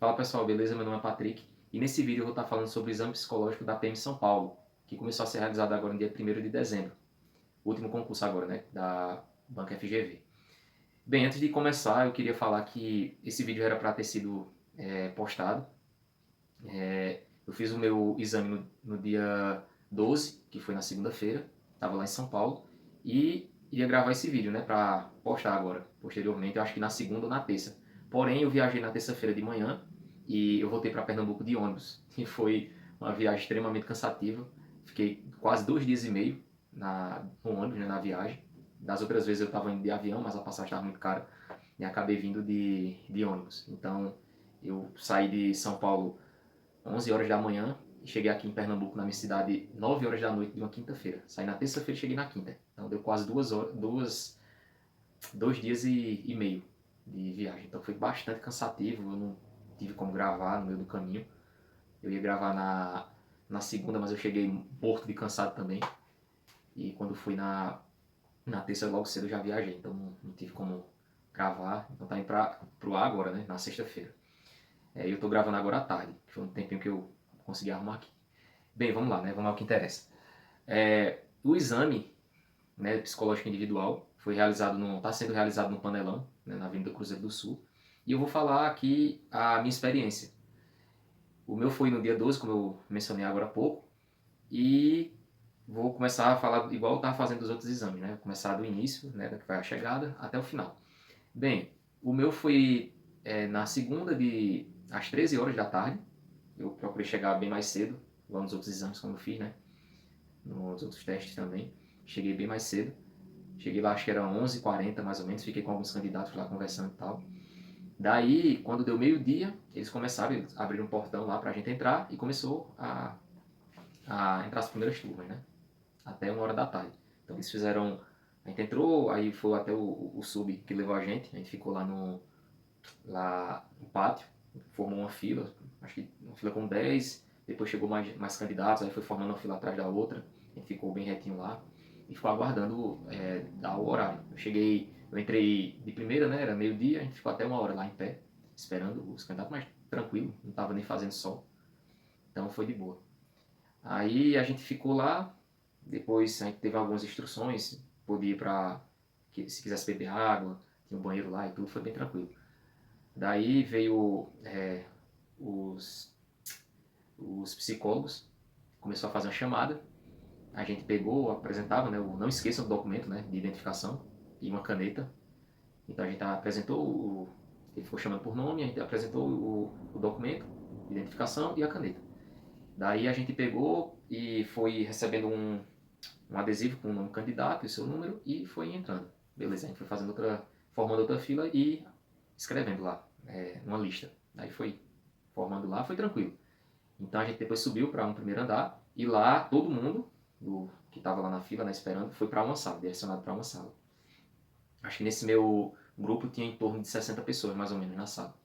Fala pessoal, beleza? Meu nome é Patrick e nesse vídeo eu vou estar falando sobre o exame psicológico da PM São Paulo, que começou a ser realizado agora no dia 1º de dezembro, o último concurso agora, né, da Banca FGV. Bem, antes de começar, eu queria falar que esse vídeo era para ter sido postado. Eu fiz o meu exame no dia 12, que foi na segunda-feira, estava lá em São Paulo, e ia gravar esse vídeo, né, para postar agora, posteriormente, eu acho que na segunda ou na terça. Porém, eu viajei na terça-feira de manhã e eu voltei para Pernambuco de ônibus, e foi uma viagem extremamente cansativa. Fiquei quase 2 dias e meio no ônibus, né, na viagem. Das outras vezes eu estava indo de avião, mas a passagem estava muito cara, e acabei vindo de ônibus. Então, eu saí de São Paulo 11 horas da manhã e cheguei aqui em Pernambuco, na minha cidade, 9 horas da noite de uma quinta-feira. Saí na terça-feira e cheguei na quinta. Então deu quase 2 dias e meio de viagem. Então foi bastante cansativo, eu não tive como gravar no meio do caminho. Eu ia gravar na segunda, mas eu cheguei morto de cansado também. E quando fui na terça, logo cedo eu já viajei, então não tive como gravar. Então tá indo pro ar agora, né, na sexta-feira. Eu tô gravando agora à tarde, que foi um tempinho que eu consegui arrumar aqui. Bem, vamos lá, né? Vamos ao que interessa. O exame, né, psicológico individual está sendo realizado no Panelão, né, na Avenida Cruzeiro do Sul. E eu vou falar aqui a minha experiência. O meu foi no dia 12, como eu mencionei agora há pouco, e vou começar a falar igual eu estava fazendo os outros exames, né? Começar do início, né, da que vai a chegada, até o final. Bem, o meu foi na segunda às 13 horas da tarde. Eu procurei chegar bem mais cedo, igual nos outros exames como eu fiz, né? Nos outros testes também. Cheguei bem mais cedo. Cheguei lá, acho que era 11h40 mais ou menos. Fiquei com alguns candidatos lá conversando e tal. Daí, quando deu meio-dia, eles começaram, eles abriram um portão lá pra gente entrar e começou a entrar as primeiras turmas, né? Até 1 hora da tarde. Então eles fizeram. A gente entrou, aí foi até o sub que levou a gente ficou lá no pátio, formou uma fila, acho que uma fila com 10, depois chegou mais candidatos, aí foi formando uma fila atrás da outra, a gente ficou bem retinho lá e ficou aguardando dar o horário. Eu entrei de primeira, né, era meio-dia, a gente ficou até 1 hora lá em pé, esperando os candidatos, mas tranquilo, não estava nem fazendo sol, então foi de boa. Aí a gente ficou lá, depois a gente teve algumas instruções, podia ir para, se quisesse beber água, tinha um banheiro lá e tudo, foi bem tranquilo. Daí veio os, os psicólogos, começou a fazer uma chamada, a gente pegou, apresentava, né, não esqueça do documento, né, de identificação e uma caneta. Então a gente apresentou, ele ficou chamando por nome, a gente apresentou o documento, identificação e a caneta. Daí a gente pegou e foi recebendo um adesivo com o nome do candidato e seu número e foi entrando. Beleza, a gente foi formando outra fila e escrevendo lá uma lista. Daí foi formando lá, foi tranquilo. Então a gente depois subiu para um primeiro andar e lá todo mundo que estava lá na fila, né, esperando, foi para uma sala, direcionado para uma sala. Acho que nesse meu grupo tinha em torno de 60 pessoas mais ou menos na sala.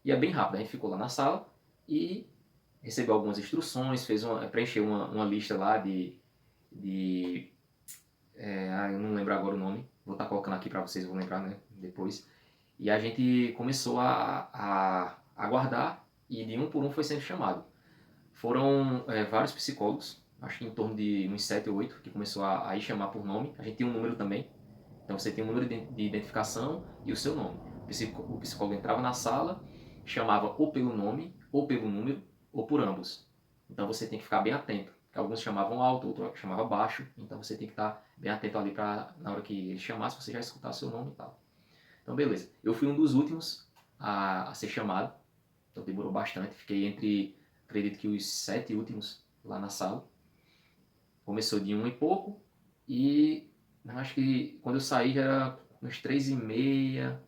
E é bem rápido, a gente ficou lá na sala e recebeu algumas instruções, preencheu uma lista lá de eu não lembro agora o nome, vou estar colocando aqui para vocês, vou lembrar, né, depois. E a gente começou a aguardar e de um por um foi sendo chamado. Foram vários psicólogos, acho que em torno de uns 7 ou 8, que começou a ir chamar por nome. A gente tinha um número também, então você tem um número de identificação e o seu nome. O psicólogo entrava na sala, chamava ou pelo nome, ou pelo número, ou por ambos. Então você tem que ficar bem atento. Alguns chamavam alto, outros chamavam baixo, então você tem que estar bem atento ali para na hora que ele chamasse você já escutar seu nome e tal. Então beleza, eu fui um dos últimos a ser chamado, então demorou bastante, fiquei entre, acredito que os 7 últimos lá na sala. Começou de 1 e pouco e acho que quando eu saí já era uns 3h30,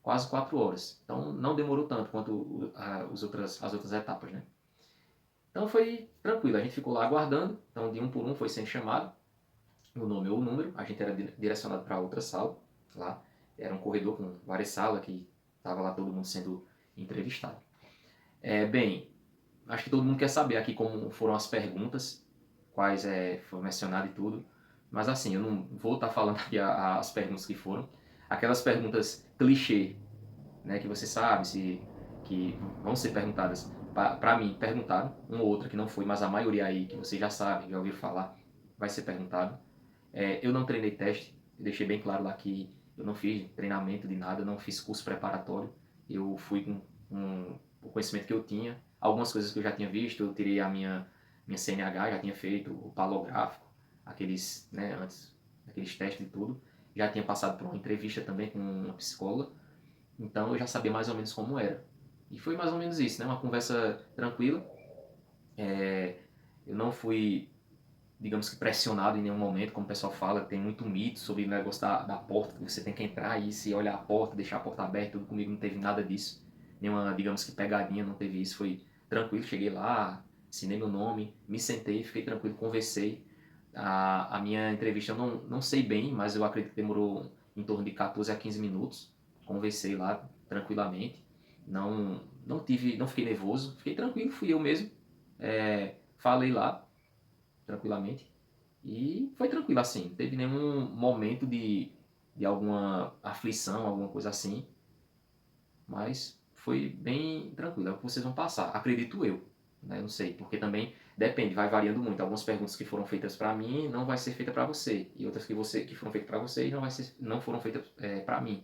quase 4 horas. Então não demorou tanto quanto as outras etapas, né? Então foi tranquilo, a gente ficou lá aguardando, então de um por um foi sendo chamado, o nome ou o número, a gente era direcionado para outra sala, lá, era um corredor com várias salas que estava lá todo mundo sendo entrevistado. Bem, acho que todo mundo quer saber aqui como foram as perguntas, quais foram mencionadas e tudo, mas assim, eu não vou estar falando aqui as perguntas que foram, aquelas perguntas clichê, né, que você sabe, se que vão ser perguntadas para mim, perguntaram, uma ou outra que não foi, mas a maioria aí que vocês já sabem, já ouviram falar, vai ser perguntado. Eu não treinei teste, eu deixei bem claro lá que eu não fiz treinamento de nada, não fiz curso preparatório, eu fui com o conhecimento que eu tinha, algumas coisas que eu já tinha visto, eu tirei a minha CNH, já tinha feito o palográfico, aqueles, né, antes, aqueles testes e tudo, já tinha passado por uma entrevista também com uma psicóloga, então eu já sabia mais ou menos como era. E foi mais ou menos isso, né? Uma conversa tranquila. Eu não fui, digamos que pressionado em nenhum momento, como o pessoal fala, tem muito mito sobre o negócio da porta, que você tem que entrar e se olhar a porta, deixar a porta aberta, tudo comigo não teve nada disso. Nenhuma, digamos que pegadinha, não teve isso, foi tranquilo, cheguei lá, assinei meu nome, me sentei, fiquei tranquilo, conversei. A minha entrevista eu não sei bem, mas eu acredito que demorou em torno de 14 a 15 minutos. Conversei lá tranquilamente, não fiquei nervoso, fiquei tranquilo, fui eu mesmo. Falei lá tranquilamente. E foi tranquilo assim, não teve nenhum momento de alguma aflição, alguma coisa assim, mas foi bem tranquilo, é o que vocês vão passar, acredito eu, né? Não sei, porque também depende, vai variando muito. Algumas perguntas que foram feitas para mim não vai ser feita para você, e outras que foram feitas para você não foram feitas para mim.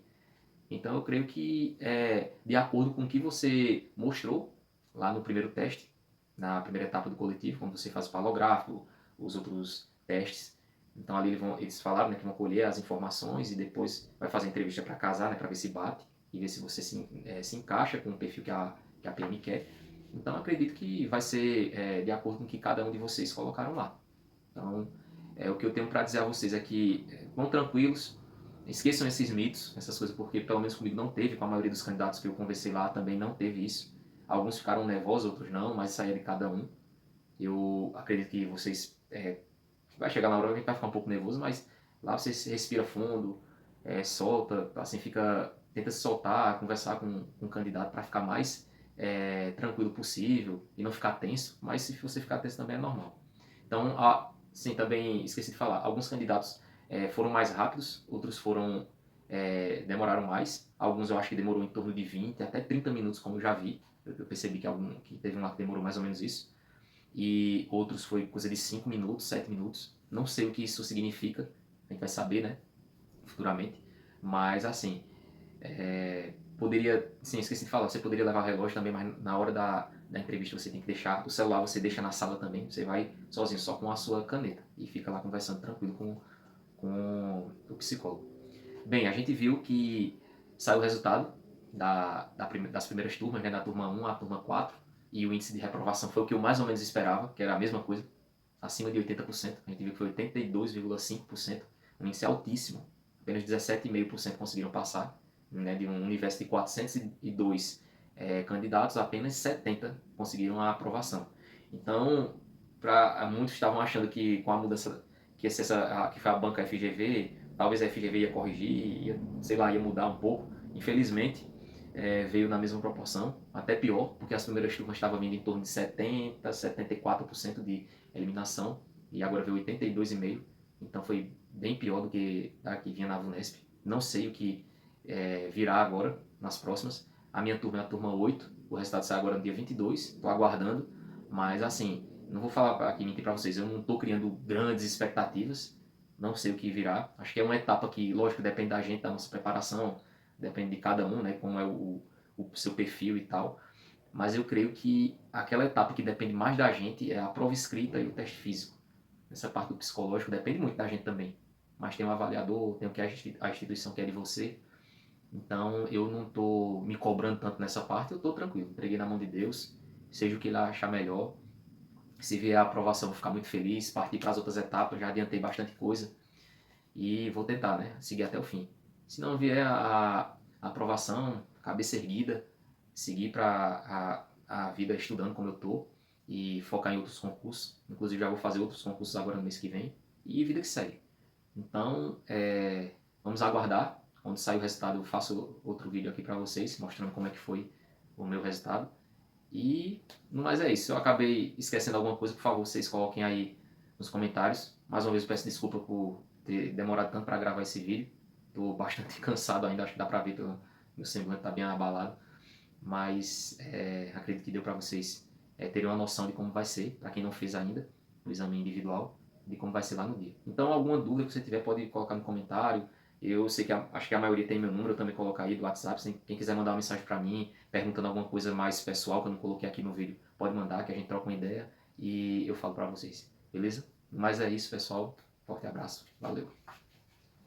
Então eu creio que de acordo com o que você mostrou lá no primeiro teste, na primeira etapa do coletivo, quando você faz o palográfico, os outros testes. Então ali eles falaram, né, que vão colher as informações e depois vai fazer a entrevista para casar, né, para ver se bate e ver se você se encaixa com o perfil que a PM quer. Então eu acredito que vai ser de acordo com o que cada um de vocês colocaram lá. Então o que eu tenho para dizer a vocês é que vão tranquilos, esqueçam esses mitos, essas coisas, porque pelo menos comigo não teve, com a maioria dos candidatos que eu conversei lá também não teve isso. Alguns ficaram nervosos, outros não, mas isso aí é de cada um. Eu acredito que vocês. Vai chegar na hora que a gente vai ficar um pouco nervoso, mas lá você respira fundo, solta, assim, tenta se soltar, conversar com o candidato para ficar mais tranquilo possível e não ficar tenso, mas se você ficar tenso também é normal. Então, sim, também esqueci de falar, alguns candidatos foram mais rápidos, outros demoraram mais. Alguns eu acho que demorou em torno de 20 até 30 minutos, como eu já vi. Eu percebi que teve um lá que demorou mais ou menos isso. E outros foi coisa de 5 minutos, 7 minutos. Não sei o que isso significa, a gente vai saber, né, futuramente. Mas, assim, poderia, sim, esqueci de falar, você poderia levar o relógio também, mas na hora da entrevista você tem que deixar, o celular você deixa na sala também, você vai sozinho, só com a sua caneta, e fica lá conversando tranquilo com o psicólogo. Bem, a gente viu que saiu o resultado das primeiras turmas, né, da turma 1 à turma 4, e o índice de reprovação foi o que eu mais ou menos esperava, que era a mesma coisa, acima de 80%, a gente viu que foi 82,5%, um índice altíssimo, apenas 17,5% conseguiram passar, né, de um universo de 402 candidatos, apenas 70 conseguiram a aprovação. Então, muitos estavam achando que com a mudança, que foi a banca FGV, talvez a FGV ia corrigir, sei lá, ia mudar um pouco. Infelizmente, veio na mesma proporção, até pior, porque as primeiras turmas estavam vindo em torno de 70, 74% de eliminação, e agora veio 82,5%, então foi bem pior do que a que vinha na VUNESP. Não sei o que virá agora, nas próximas. A minha turma é a turma 8, o resultado sai agora no dia 22, estou aguardando, mas assim, não vou falar aqui, mentir para vocês, eu não estou criando grandes expectativas, não sei o que virá. Acho que é uma etapa que, lógico, depende da gente, da nossa preparação, depende de cada um, né, como é o seu perfil e tal. Mas eu creio que aquela etapa que depende mais da gente é a prova escrita e o teste físico. Essa parte do psicológico depende muito da gente também. Mas tem um avaliador, tem o que a instituição quer de você. Então eu não estou me cobrando tanto nessa parte, eu estou tranquilo. Entreguei na mão de Deus, seja o que ele achar melhor. Se vier a aprovação, vou ficar muito feliz. Partir para as outras etapas, já adiantei bastante coisa. E vou tentar, né? Seguir até o fim. Se não vier a aprovação, cabeça erguida, seguir para a vida estudando como eu tô e focar em outros concursos. Inclusive já vou fazer outros concursos agora no mês que vem. E vida que segue. Então, vamos aguardar. Quando sair o resultado, eu faço outro vídeo aqui para vocês, mostrando como é que foi o meu resultado. E, no mais é isso. Se eu acabei esquecendo alguma coisa, por favor, vocês coloquem aí nos comentários. Mais uma vez, eu peço desculpa por ter demorado tanto para gravar esse vídeo. Estou bastante cansado ainda, acho que dá para ver pelo meu semblante, tá bem abalado. mas acredito que deu para vocês terem uma noção de como vai ser, para quem não fez ainda o exame individual, de como vai ser lá no dia. Então, alguma dúvida que você tiver, pode colocar no comentário. Eu sei que acho que a maioria tem meu número, eu também coloco aí do WhatsApp. Quem quiser mandar uma mensagem para mim, perguntando alguma coisa mais pessoal que eu não coloquei aqui no vídeo, pode mandar, que a gente troca uma ideia e eu falo para vocês, beleza? Mas é isso, pessoal. Forte abraço. Valeu.